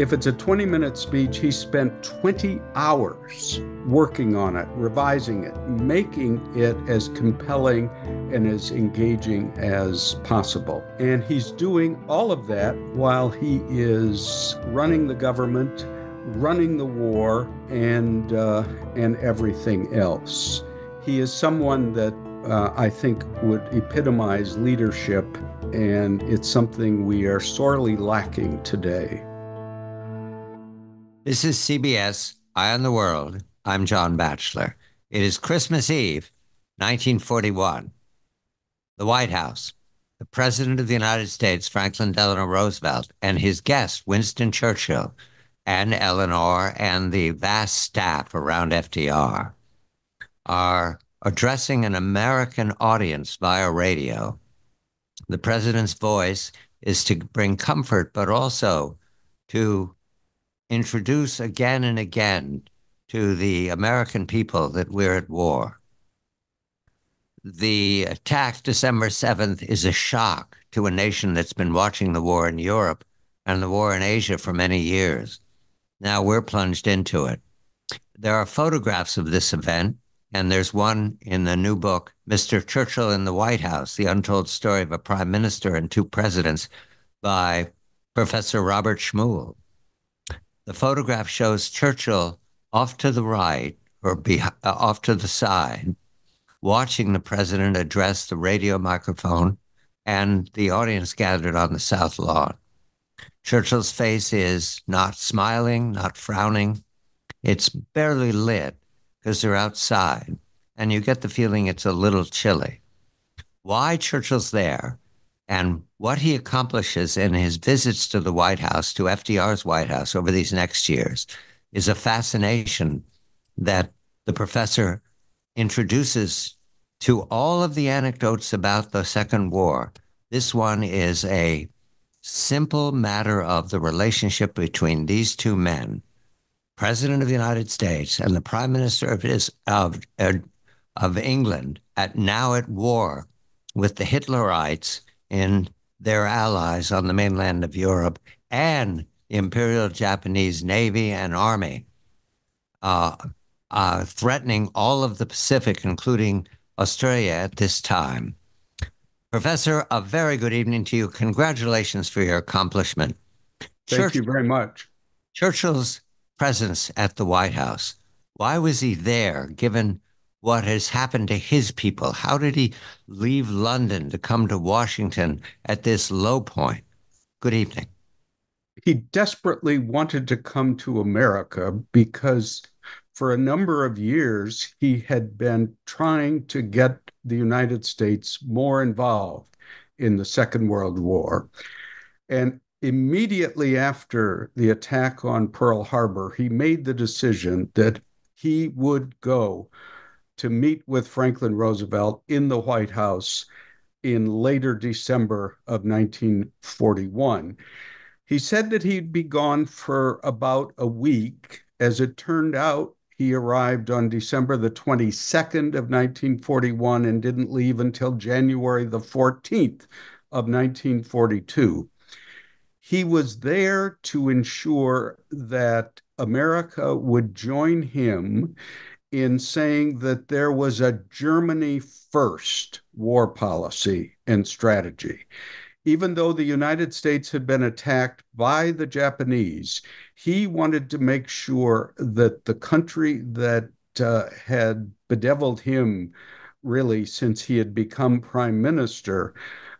If it's a 20-minute speech, he spent 20 hours working on it, revising it, making it as compelling and as engaging as possible. And he's doing all of that while he is running the government, running the war, and everything else. He is someone that I think would epitomize leadership, and it's something we are sorely lacking today. This is CBS Eye on the World. I'm John Batchelor. It is Christmas Eve, 1941. The White House, the President of the United States, Franklin Delano Roosevelt, and his guest, Winston Churchill, and Eleanor, and the vast staff around FDR, are addressing an American audience via radio. The president's voice is to bring comfort, but also to introduce again and again to the American people that we're at war. The attack December 7th is a shock to a nation that's been watching the war in Europe and the war in Asia for many years. Now we're plunged into it. There are photographs of this event, and there's one in the new book, Mr. Churchill in the White House, The Untold Story of a Prime Minister and Two Presidents, by Professor Robert Schmuhl. The photograph shows Churchill off to the right, or off to the side, watching the president address the radio microphone and the audience gathered on the South Lawn. Churchill's face is not smiling, not frowning. It's barely lit because they're outside, and you get the feeling it's a little chilly. Why Churchill's there and what he accomplishes in his visits to the White House, to FDR's White House over these next years, is a fascination that the professor introduces to all of the anecdotes about the Second War. This one is a simple matter of the relationship between these two men, President of the United States and the Prime Minister of England, now at war with the Hitlerites in their allies on the mainland of Europe, and the Imperial Japanese Navy and Army, threatening all of the Pacific, including Australia at this time. Professor, a very good evening to you. Congratulations for your accomplishment. Thank you very much. Churchill's presence at the White House, why was he there, given what has happened to his people? How did he leave London to come to Washington at this low point? Good evening. He desperately wanted to come to America because for a number of years, he had been trying to get the United States more involved in the Second World War. And immediately after the attack on Pearl Harbor, he made the decision that he would go to meet with Franklin Roosevelt in the White House in later December of 1941. He said that he'd be gone for about a week. As it turned out, he arrived on December the 22nd of 1941 and didn't leave until January the 14th of 1942. He was there to ensure that America would join him in saying that there was a Germany first war policy and strategy. Even though the United States had been attacked by the Japanese, he wanted to make sure that the country that had bedeviled him really since he had become prime minister,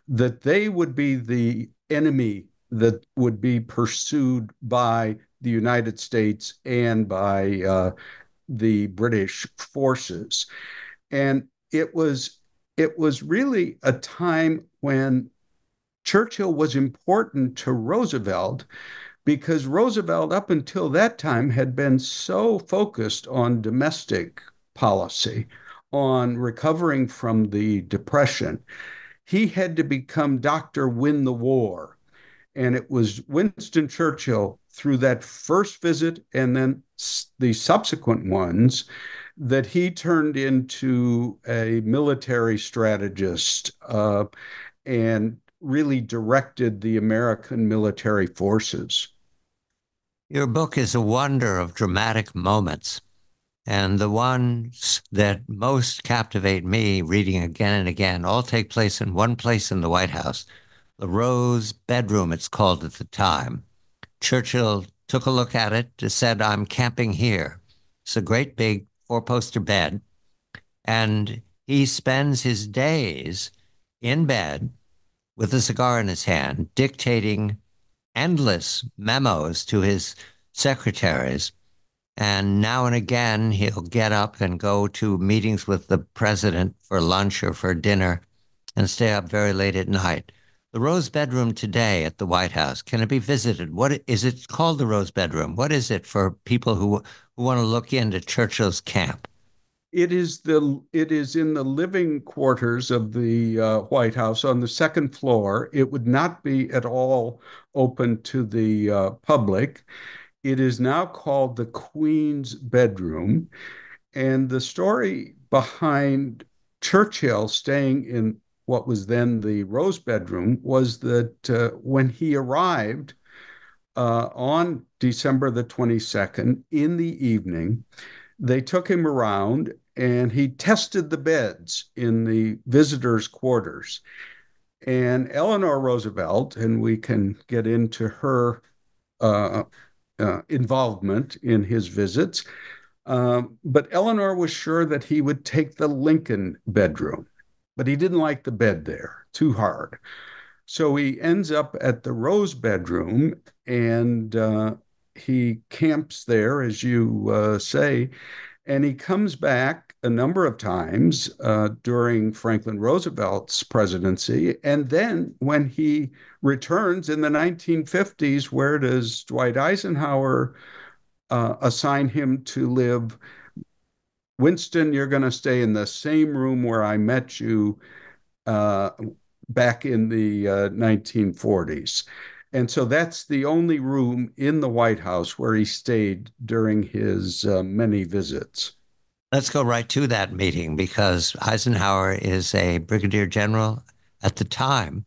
that they would be the enemy that would be pursued by the United States and by the British forces. And it was really a time when Churchill was important to Roosevelt because Roosevelt, up until that time, had been so focused on domestic policy, on recovering from the Depression. He had to become Dr. Win the War. And it was Winston Churchill, through that first visit and then the subsequent ones, that he turned into a military strategist and really directed the American military forces. Your book is a wonder of dramatic moments. And the ones that most captivate me reading again and again all take place in one place in the White House, the Rose Bedroom, it's called at the time. Churchill took a look at it, said, I'm camping here. It's a great big four-poster bed. And he spends his days in bed with a cigar in his hand, dictating endless memos to his secretaries. And now and again, he'll get up and go to meetings with the president for lunch or for dinner and stay up very late at night. The Rose Bedroom today at the White House, can it be visited? What is it called, the Rose Bedroom? What is it for people who want to look into Churchill's camp? It is in the living quarters of the White House on the second floor. It would not be at all open to the public. It is now called the Queen's Bedroom. And the story behind Churchill staying in what was then the Rose Bedroom was that when he arrived on December the 22nd in the evening, they took him around and he tested the beds in the visitors' quarters. And Eleanor Roosevelt, and we can get into her uh, involvement in his visits, but Eleanor was sure that he would take the Lincoln bedroom, but he didn't like the bed there, too hard. So he ends up at the Rose bedroom and he camps there, as you say, and he comes back a number of times during Franklin Roosevelt's presidency. And then when he returns in the 1950s, where does Dwight Eisenhower assign him to live? Winston, you're going to stay in the same room where I met you uh, back in the 1940s. And so that's the only room in the White House where he stayed during his many visits. Let's go right to that meeting because Eisenhower is a brigadier general at the time,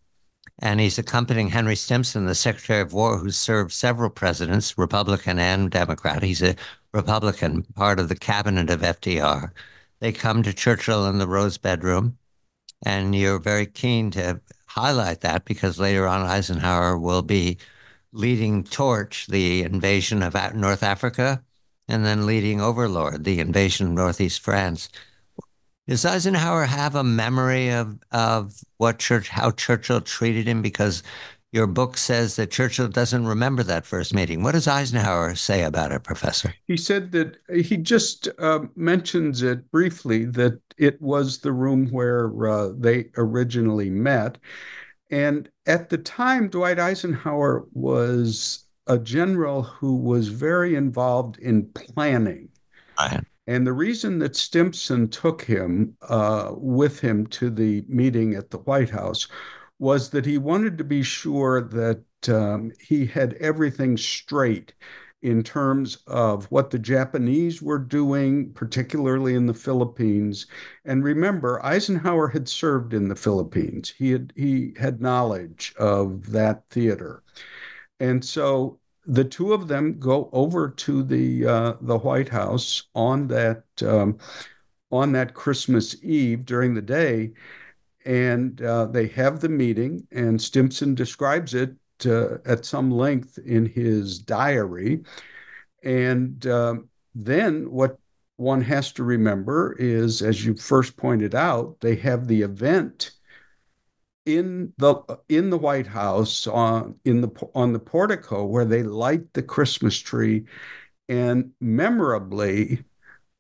and he's accompanying Henry Stimson, the Secretary of War, who served several presidents, Republican and Democrat. He's a Republican, part of the cabinet of FDR. They come to Churchill in the Rose Bedroom, and you're very keen to highlight that because later on Eisenhower will be leading torch the invasion of North Africa and then leading Overlord, the invasion of Northeast France. Does Eisenhower have a memory of how Churchill treated him? Because your book says that Churchill doesn't remember that first meeting. What does Eisenhower say about it, Professor? He said that he just mentions it briefly that it was the room where they originally met. And at the time, Dwight Eisenhower was a general who was very involved in planning. Right. And the reason that Stimson took him with him to the meeting at the White House was that he wanted to be sure that he had everything straight in terms of what the Japanese were doing, particularly in the Philippines. And remember, Eisenhower had served in the Philippines. He had knowledge of that theater. And so the two of them go over to the White House on that Christmas Eve during the day, and they have the meeting. And Stimson describes it at some length in his diary. And then what one has to remember is, as you first pointed out, they have the event in the White House on the portico where they light the Christmas tree. And memorably,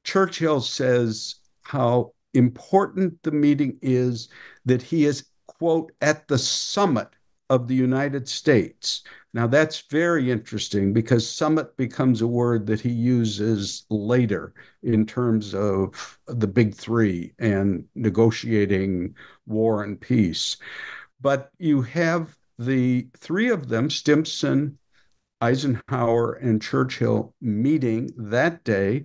Churchill says how important the meeting is, that he is, quote, at the summit of the United States. Now, that's very interesting because summit becomes a word that he uses later in terms of the big three and negotiating war and peace. But you have the three of them, Stimson, Eisenhower, and Churchill, meeting that day.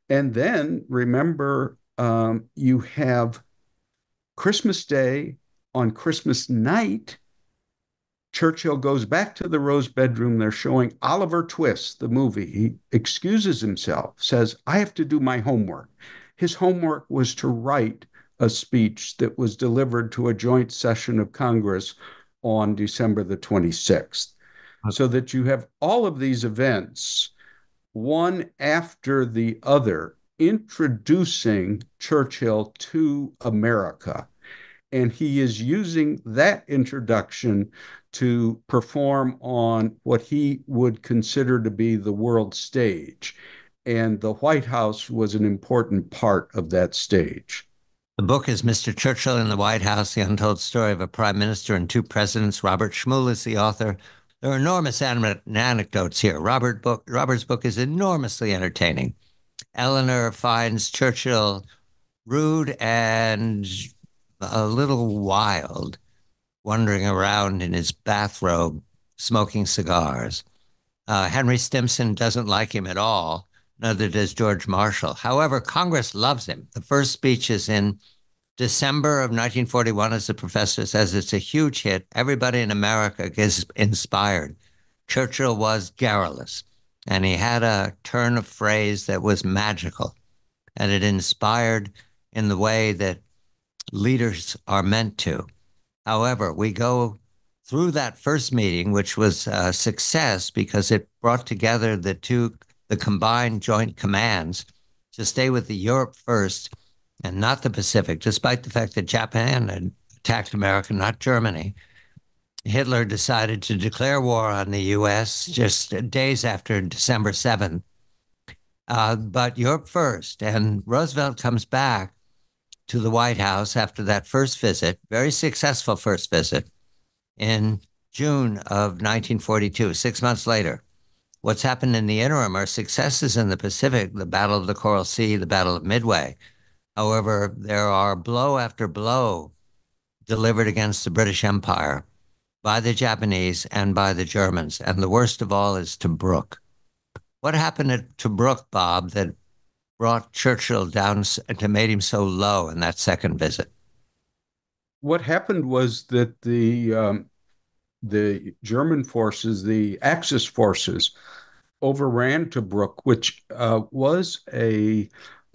And then remember, you have Christmas Day. On Christmas night, Churchill goes back to the Rose bedroom. They're showing Oliver Twist, the movie. He excuses himself, says, I have to do my homework. His homework was to write a speech that was delivered to a joint session of Congress on December the 26th. So that you have all of these events, one after the other, introducing Churchill to America. And he is using that introduction to perform on what he would consider to be the world stage. And the White House was an important part of that stage. The book is Mr. Churchill in the White House, The Untold Story of a Prime Minister and Two Presidents. Robert Schmuhl is the author. There are enormous anecdotes here. Robert's book is enormously entertaining. Eleanor finds Churchill rude and a little wild, wandering around in his bathrobe, smoking cigars. Henry Stimson doesn't like him at all. Neither does George Marshall. However, Congress loves him. The first speech is in December of 1941, as the professor says. It's a huge hit. Everybody in America gets inspired. Churchill was garrulous, and he had a turn of phrase that was magical, and it inspired in the way that leaders are meant to. However, we go through that first meeting, which was a success because it brought together the combined joint commands to stay with the Europe first and not the Pacific, despite the fact that Japan had attacked America, not Germany. Hitler decided to declare war on the U.S. just days after December 7th. But Europe first. And Roosevelt comes back to the White House after that first visit, very successful first visit, in June of 1942, 6 months later. What's happened in the interim are successes in the Pacific, the Battle of the Coral Sea, the Battle of Midway. However, there are blow after blow delivered against the British Empire by the Japanese and by the Germans. And the worst of all is Tobruk. What happened at Tobruk, Bob, that brought Churchill down to made him so low in that second visit? What happened was that the German forces, the Axis forces, overran Tobruk, which was a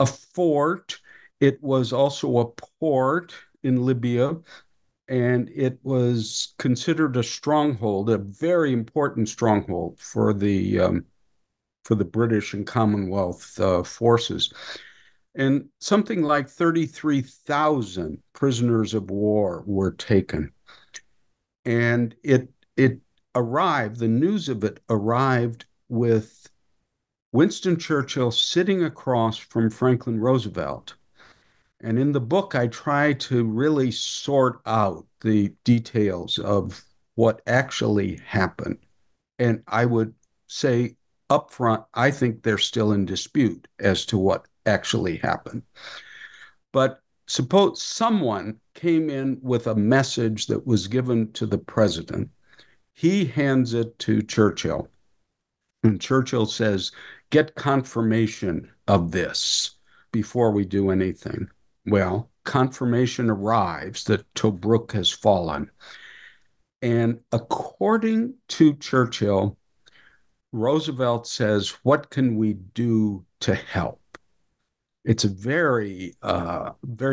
fort. It was also a port in Libya, and it was considered a stronghold, a very important stronghold for the British and Commonwealth forces. And something like 33,000 prisoners of war were taken. And it arrived, the news of it arrived with Winston Churchill sitting across from Franklin Roosevelt. And in the book, I try to really sort out the details of what actually happened. And I would say up front, I think they're still in dispute as to what actually happened. But suppose someone came in with a message that was given to the president. He hands it to Churchill. And Churchill says, get confirmation of this before we do anything. Well, confirmation arrives that Tobruk has fallen. And according to Churchill, Roosevelt says, what can we do to help? It's a very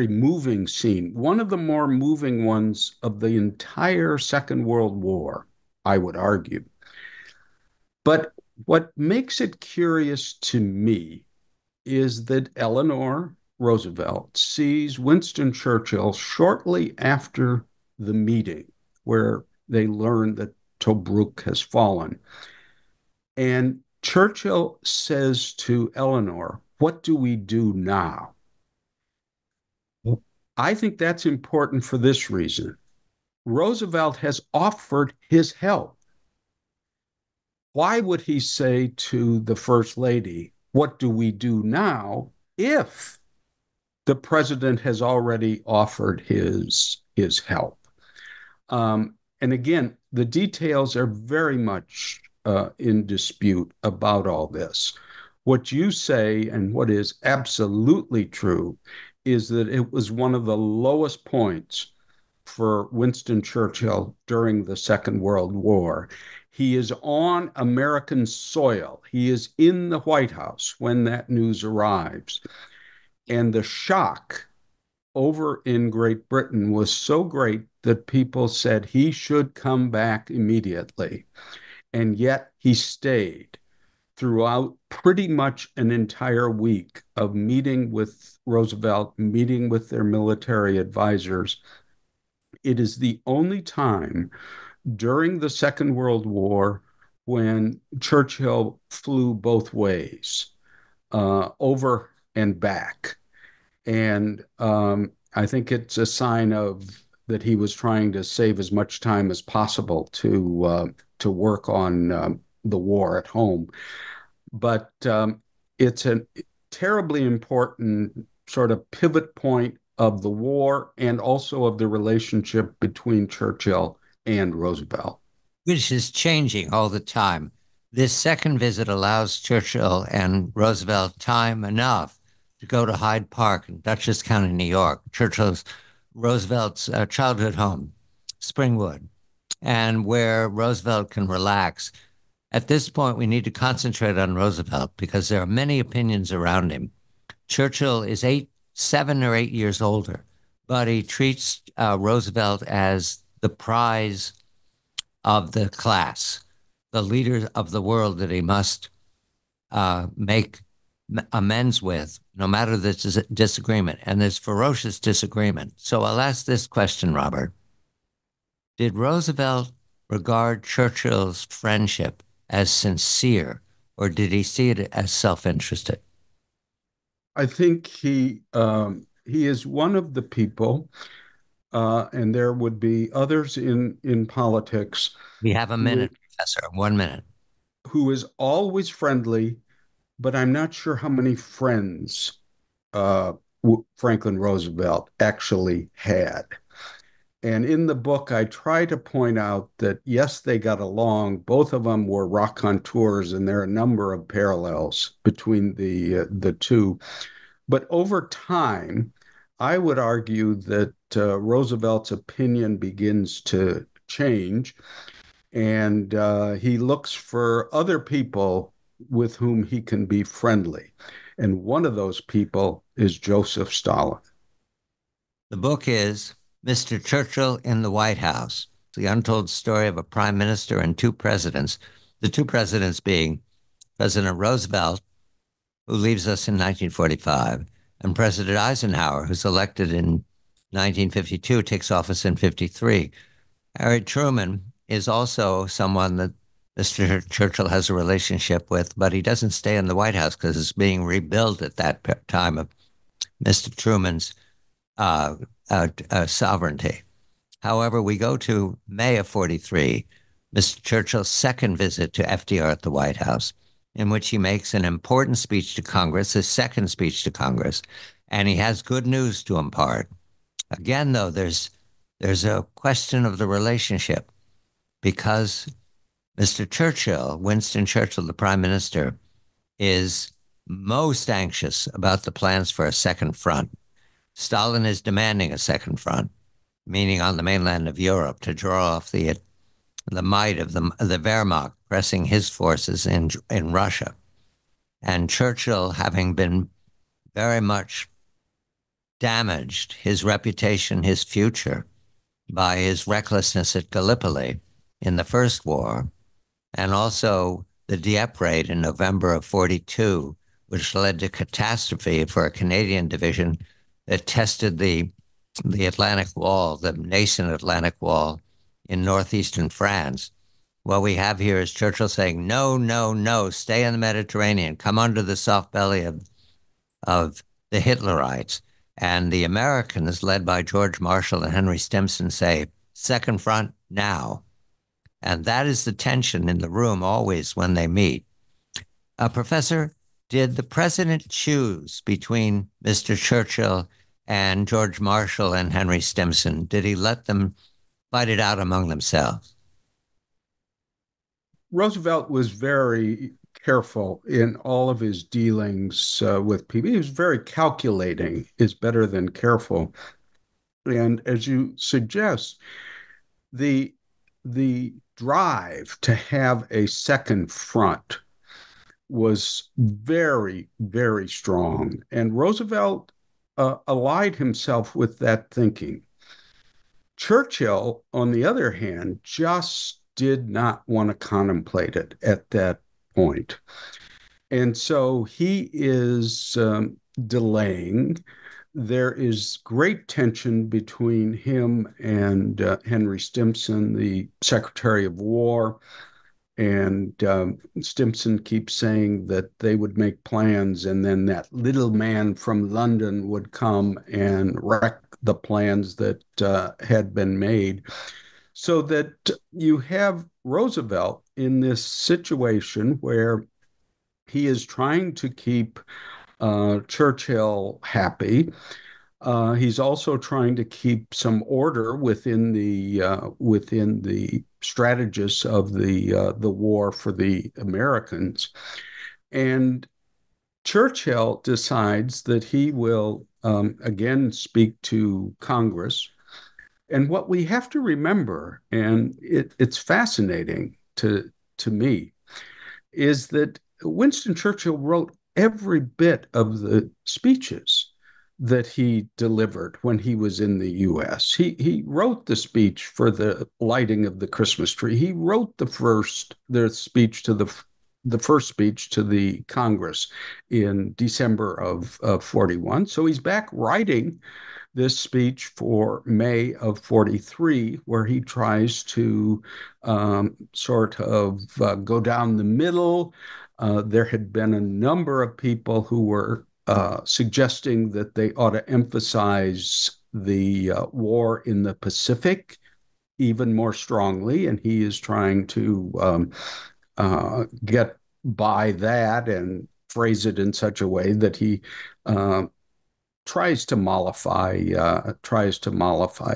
moving scene. One of the more moving ones of the entire Second World War, I would argue. But what makes it curious to me is that Eleanor Roosevelt sees Winston Churchill shortly after the meeting where they learn that Tobruk has fallen. And Churchill says to Eleanor, what do we do now? I think that's important for this reason. Roosevelt has offered his help. Why would he say to the First Lady, what do we do now, if the president has already offered his help? And again, the details are very much in dispute about all this. What you say, and what is absolutely true, is that it was one of the lowest points for Winston Churchill during the Second World War. He is on American soil. He is in the White House when that news arrives. And the shock over in Great Britain was so great that people said he should come back immediately. And yet he stayed throughout pretty much an entire week of meeting with Roosevelt, meeting with their military advisors. It is the only time during the Second World War when Churchill flew both ways, over and back. And I think it's a sign of that he was trying to save as much time as possible to work on the war at home. But it's a terribly important sort of pivot point of the war and also of the relationship between Churchill and Roosevelt. Which is changing all the time. This second visit allows Churchill and Roosevelt time enough to go to Hyde Park in Dutchess County, New York, Roosevelt's childhood home, Springwood, and where Roosevelt can relax. At this point, we need to concentrate on Roosevelt because there are many opinions around him. Churchill is 7 or 8 years older, but he treats Roosevelt as the prize of the class, the leader of the world that he must make amends with, no matter the disagreement. And there's ferocious disagreement. So I'll ask this question, Robert. Did Roosevelt regard Churchill's friendship as sincere, or did he see it as self-interested? I think he is one of the people, and there would be others in politics We have a who minute, Professor, 1 minute. who is always friendly, but I'm not sure how many friends uh, Franklin Roosevelt actually had. And in the book, I try to point out that yes, they got along. Both of them were raconteurs, and there are a number of parallels between the two. But over time, I would argue that Roosevelt's opinion begins to change, and he looks for other people with whom he can be friendly. And one of those people is Joseph Stalin. The book is Mr. Churchill in the White House, the untold story of a prime minister and two presidents, the two presidents being President Roosevelt, who leaves us in 1945, and President Eisenhower, who's elected in 1952, takes office in 53. Harry Truman is also someone that Mr. Churchill has a relationship with, but he doesn't stay in the White House because it's being rebuilt at that time of Mr. Truman's sovereignty. However, we go to May of 43, Mr. Churchill's second visit to FDR at the White House, in which he makes an important speech to Congress, his second speech to Congress, and he has good news to impart. Again, though, there's a question of the relationship because Mr. Churchill, Winston Churchill, the prime minister, is most anxious about the plans for a second front. Stalin is demanding a second front, meaning on the mainland of Europe, to draw off the might of the Wehrmacht pressing his forces in Russia. And Churchill, having been very much damaged, his reputation, his future, by his recklessness at Gallipoli in the First War, and also the Dieppe raid in November of 42, which led to catastrophe for a Canadian division that tested the Atlantic Wall, the nascent Atlantic Wall in northeastern France. What we have here is Churchill saying, no, no, no, stay in the Mediterranean, come under the soft belly of the Hitlerites. And the Americans, led by George Marshall and Henry Stimson, say, second front now. And that is the tension in the room always when they meet. Professor, did the president choose between Mr. Churchill and George Marshall and Henry Stimson? Did he let them fight it out among themselves? Roosevelt was very careful in all of his dealings with people. He was very calculating, is better than careful. And as you suggest, the the drive to have a second front was very, very strong. And Roosevelt allied himself with that thinking. Churchill, on the other hand, just did not want to contemplate it at that point. And so he is delaying. There is great tension between him and Henry Stimson, the Secretary of War. And Stimson keeps saying that they would make plans, and then that little man from London would come and wreck the plans that had been made. So that you have Roosevelt in this situation where he is trying to keep Churchill happy. He's also trying to keep some order within the strategists of the war for the Americans. And Churchill decides that he will again speak to Congress. And what we have to remember, and it's fascinating to me, is that Winston Churchill wrote every bit of the speeches that he delivered when he was in the U.S. He wrote the speech for the lighting of the Christmas tree. He wrote the first speech to the Congress in December of 41. So he's back writing this speech for May of 43, where he tries to sort of go down the middle. There had been a number of people who were suggesting that they ought to emphasize the war in the Pacific even more strongly, and he is trying to get by that and phrase it in such a way that he tries to mollify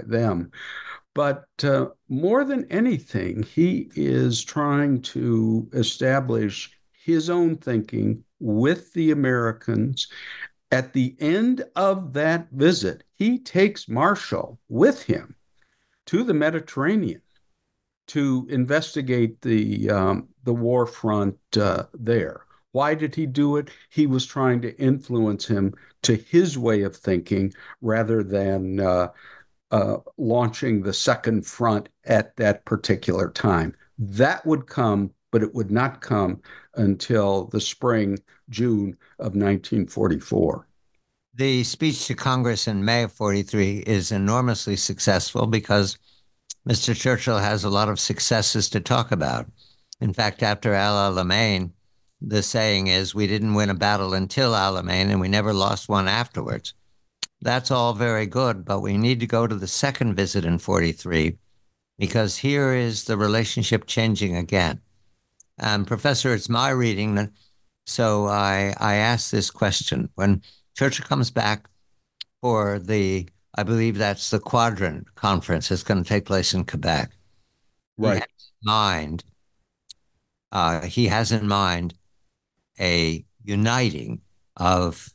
them. But more than anything, he is trying to establish his own thinking with the Americans. At the end of that visit, he takes Marshall with him to the Mediterranean to investigate the war front there. Why did he do it? He was trying to influence him to his way of thinking rather than launching the second front at that particular time. That would come, but it would not come until the spring, June of 1944. The speech to Congress in May of 43 is enormously successful because Mr. Churchill has a lot of successes to talk about. In fact, after El Alamein, the saying is, we didn't win a battle until Alamein, and we never lost one afterwards. That's all very good, but we need to go to the second visit in 43 because here is the relationship changing again. Professor, it's my reading, so I asked this question. When Churchill comes back for I believe that's the Quadrant Conference that's going to take place in Quebec. Right. He has in mind a uniting of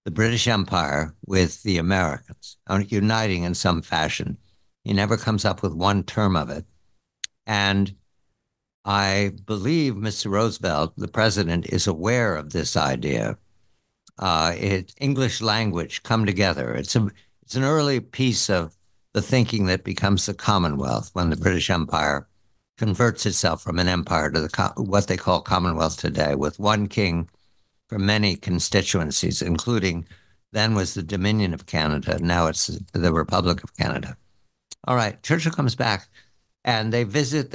the British Empire with the Americans, uniting in some fashion. He never comes up with one term of it. And I believe Mr. Roosevelt, the president, is aware of this idea. English language come together. It's an early piece of the thinking that becomes the Commonwealth when the British Empire converts itself from an empire to what they call Commonwealth today, with one king for many constituencies, including then was the Dominion of Canada. Now it's the Republic of Canada. All right, Churchill comes back and they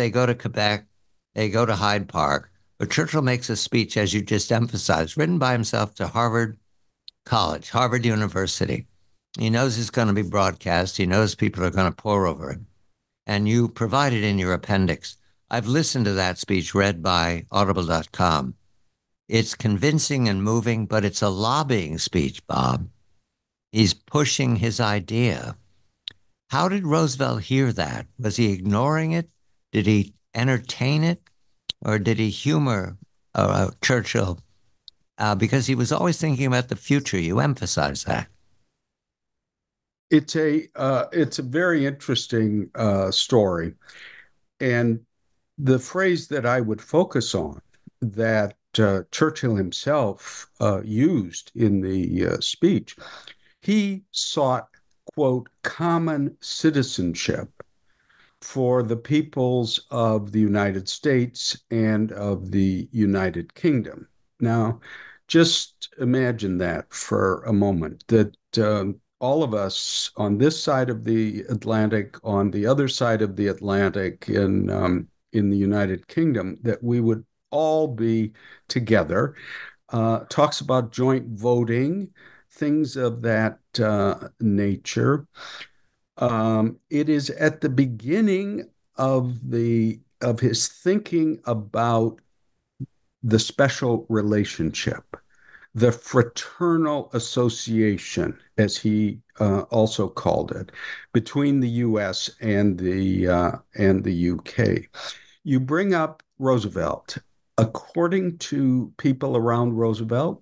go to Quebec, they go to Hyde Park. But Churchill makes a speech, as you just emphasized, written by himself to Harvard University. He knows it's going to be broadcast. He knows people are going to pore over it. And you provide it in your appendix. I've listened to that speech read by audible.com. It's convincing and moving, but it's a lobbying speech, Bob. He's pushing his idea. How did Roosevelt hear that? Was he ignoring it? Did he entertain it? Or did he humor Churchill? Because he was always thinking about the future. You emphasize that. it's a very interesting story, and the phrase that I would focus on that Churchill himself used in the speech, he sought, quote, common citizenship for the peoples of the United States and of the United Kingdom. Now, just imagine that for a moment, that all of us on this side of the Atlantic, on the other side of the Atlantic in the United Kingdom, that we would all be together. Talks about joint voting, things of that nature. It is at the beginning of his thinking about the special relationship, the fraternal association, as he also called it, between the U.S. and the U.K. You bring up Roosevelt. According to people around Roosevelt,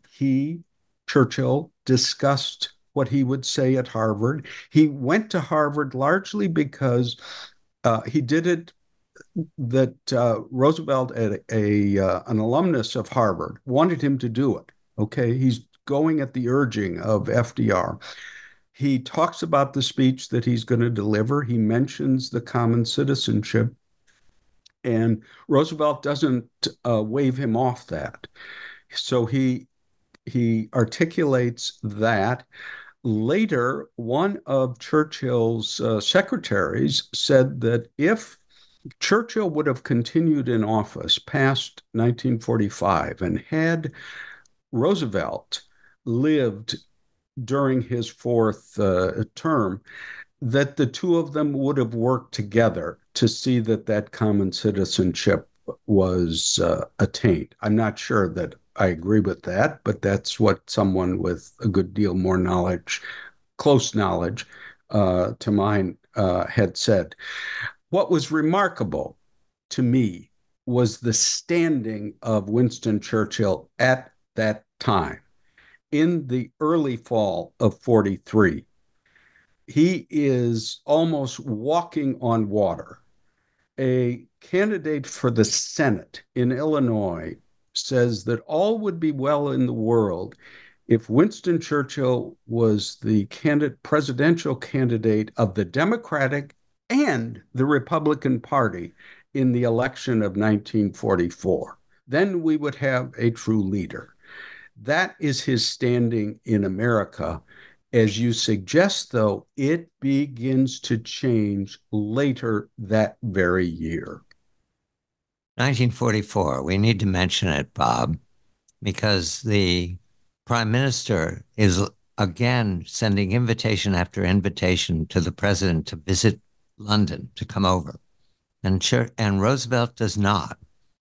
Churchill, discussed what he would say at Harvard. He went to Harvard largely because he did it that Roosevelt, an alumnus of Harvard, wanted him to do it. Okay, he's going at the urging of FDR. He talks about the speech that he's going to deliver. He mentions the common citizenship, and Roosevelt doesn't wave him off that. So he articulates that. Later, one of Churchill's secretaries said that if Churchill would have continued in office past 1945 and had Roosevelt lived during his fourth term, that the two of them would have worked together to see that that common citizenship was attained. I'm not sure that I agree with that, but that's what someone with a good deal more knowledge, close knowledge to mine, had said. What was remarkable to me was the standing of Winston Churchill at that time. In the early fall of 43, he is almost walking on water. A candidate for the Senate in Illinois says that all would be well in the world if Winston Churchill was the presidential candidate of the Democratic and the Republican Party in the election of 1944. Then we would have a true leader. That is his standing in America. As you suggest, though, it begins to change later that very year. 1944, we need to mention it, Bob, because the prime minister is again sending invitation after invitation to the president to visit London, to come over. And Roosevelt does not.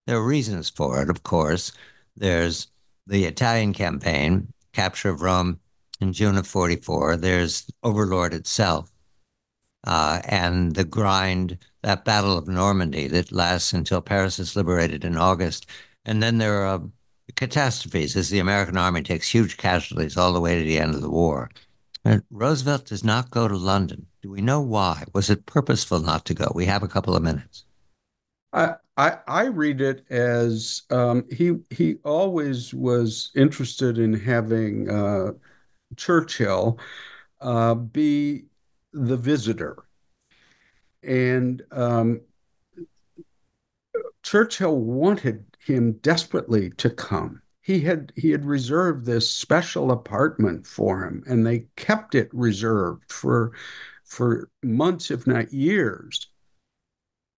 There are reasons for it, of course. There's the Italian campaign, capture of Rome in June of 44. There's Overlord itself, and the grind, that Battle of Normandy that lasts until Paris is liberated in August. And then there are catastrophes as the American army takes huge casualties all the way to the end of the war. And Roosevelt does not go to London. Do we know why? Was it purposeful not to go? We have a couple of minutes. I read it as he always was interested in having Churchill be the visitor, and Churchill wanted him desperately to come. He had reserved this special apartment for him, and they kept it reserved for months, if not years.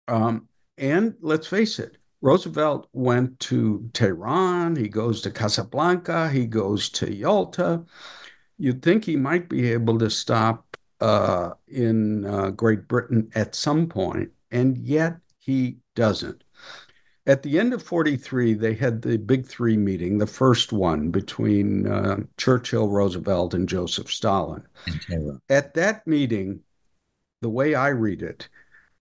And let's face it, Roosevelt went to Tehran, he goes to Casablanca, he goes to Yalta. You'd think he might be able to stop in Great Britain at some point, and yet he doesn't. At the end of 43, they had the Big Three meeting, the first one between Churchill, Roosevelt, and Joseph Stalin. At that meeting, the way I read it,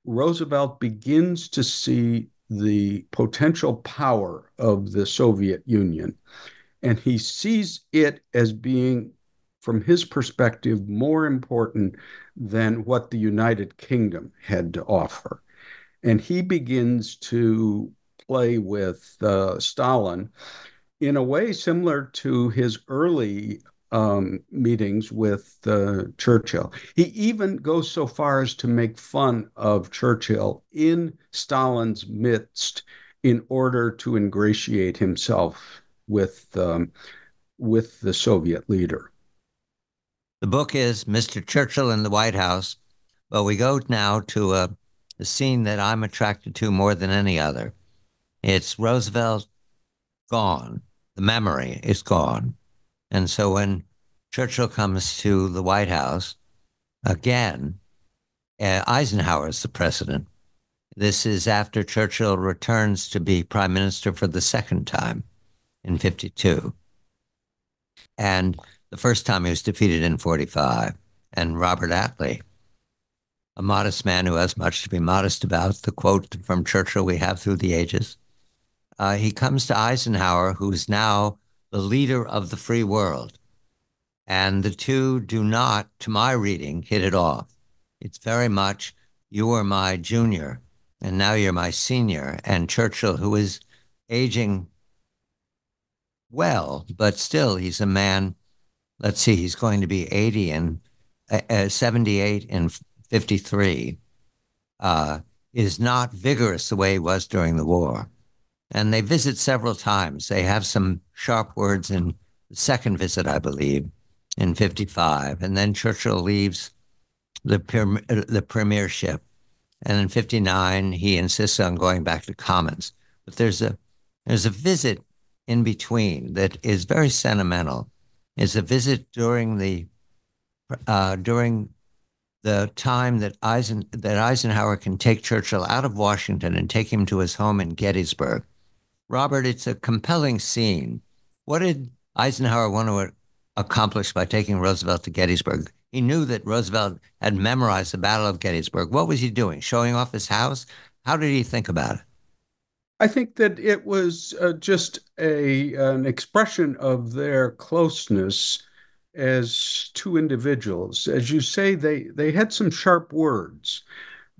Roosevelt begins to see the potential power of the Soviet Union, and he sees it as being, from his perspective, more important than what the United Kingdom had to offer. And he begins to play with Stalin in a way similar to his early meetings with Churchill. He even goes so far as to make fun of Churchill in Stalin's midst in order to ingratiate himself with the Soviet leader. The book is Mr. Churchill in the White House, but we go now to a scene that I'm attracted to more than any other. It's Roosevelt gone. The memory is gone. And so when Churchill comes to the White House, again, Eisenhower is the president. This is after Churchill returns to be prime minister for the second time in 52. And the first time he was defeated in 45. And Robert Attlee, a modest man who has much to be modest about, the quote from Churchill we have through the ages. He comes to Eisenhower, who's now the leader of the free world. And the two do not, to my reading, hit it off. It's very much, you were my junior, and now you're my senior. And Churchill, who is aging well, but still he's a man. Let's see, he's going to be 80 and 78 and 53, is not vigorous the way he was during the war. And they visit several times. They have some sharp words in the second visit, I believe, in 55. And then Churchill leaves the premiership. And in 59, he insists on going back to Commons. But there's a visit in between that is very sentimental. It's a visit during the time that Eisenhower can take Churchill out of Washington and take him to his home in Gettysburg. Robert, it's a compelling scene. What did Eisenhower want to accomplish by taking Roosevelt to Gettysburg? He knew that Roosevelt had memorized the Battle of Gettysburg. What was he doing? Showing off his house? How did he think about it? I think that it was just an expression of their closeness as two individuals. As you say, they had some sharp words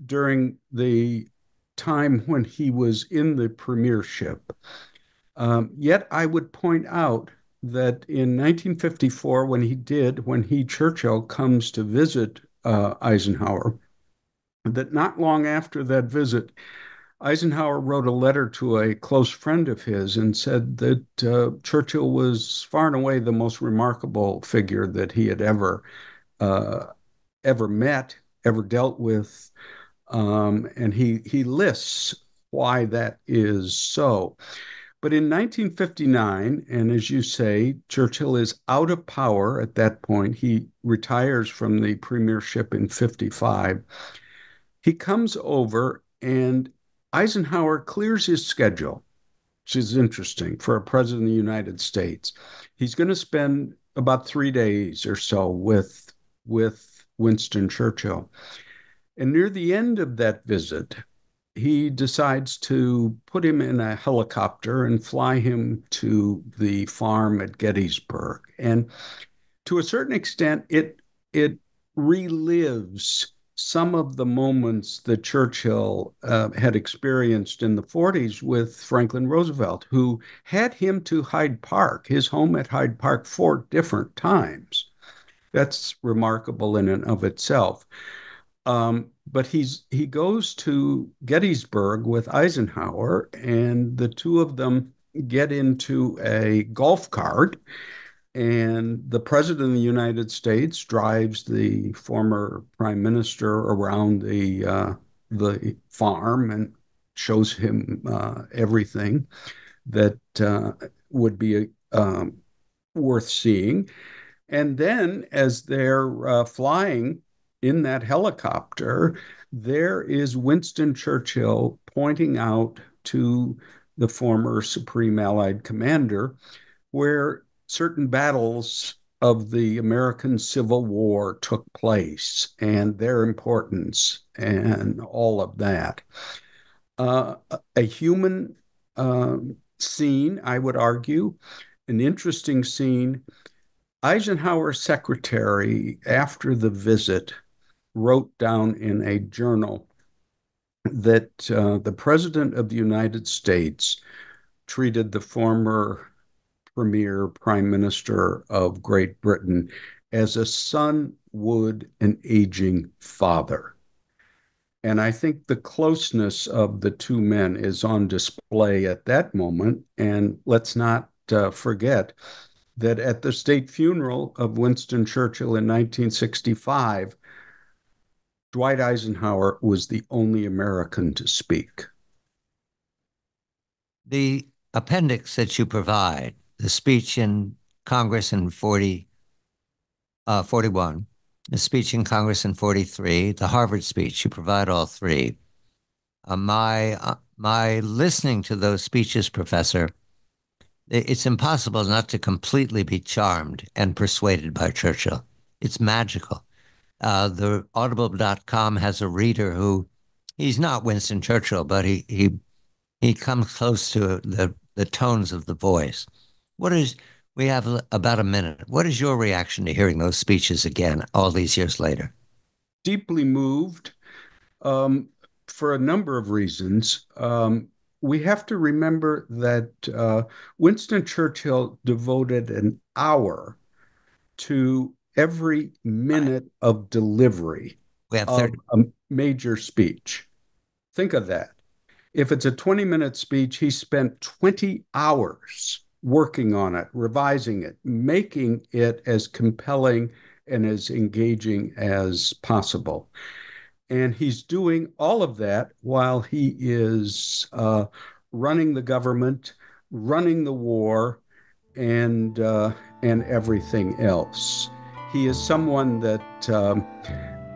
during the time when he was in the premiership. Yet I would point out that in 1954, when Churchill comes to visit Eisenhower, that not long after that visit, Eisenhower wrote a letter to a close friend of his and said that Churchill was far and away the most remarkable figure that he had uh, ever met, ever dealt with, and he lists why that is so. But in 1959, and as you say, Churchill is out of power at that point. He retires from the premiership in 55. He comes over and Eisenhower clears his schedule, which is interesting for a president of the United States. He's going to spend about 3 days or so with Winston Churchill. And near the end of that visit, he decides to put him in a helicopter and fly him to the farm at Gettysburg. And to a certain extent, it relives some of the moments that Churchill had experienced in the 40s with Franklin Roosevelt, who had him to Hyde Park, his home at Hyde Park, 4 different times. That's remarkable in and of itself. But he goes to Gettysburg with Eisenhower, and the two of them get into a golf cart, and the president of the United States drives the former prime minister around the farm and shows him everything that would be worth seeing. And then, as they're flying in that helicopter, there is Winston Churchill pointing out to the former Supreme Allied Commander where certain battles of the American Civil War took place and their importance and all of that. A human scene, I would argue, an interesting scene, Eisenhower's secretary, after the visit, wrote down in a journal that the President of the United States treated the former Prime Minister of Great Britain as a son would an aging father. And I think the closeness of the two men is on display at that moment. And let's not forget that at the state funeral of Winston Churchill in 1965, Dwight Eisenhower was the only American to speak. The appendix that you provide, the speech in Congress in 41, the speech in Congress in 43, the Harvard speech, you provide all three. My listening to those speeches, Professor, it's impossible not to completely be charmed and persuaded by Churchill. It's magical. The audible.com has a reader who, he's not Winston Churchill, but he comes close to the tones of the voice. We have about a minute. What is your reaction to hearing those speeches again all these years later? Deeply moved for a number of reasons. We have to remember that Winston Churchill devoted an hour to every minute of delivery of a major speech. Think of that. If it's a 20-minute speech, he spent 20 hours working on it, revising it, making it as compelling and as engaging as possible. And he's doing all of that while he is running the government, running the war, and everything else. He is someone that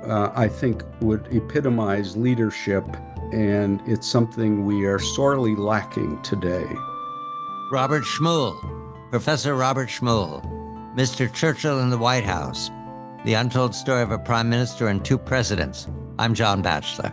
I think would epitomize leadership, and it's something we are sorely lacking today. Robert Schmuhl, Professor Robert Schmuhl, Mr. Churchill in the White House, The Untold Story of a Prime Minister and Two Presidents. I'm John Batchelor.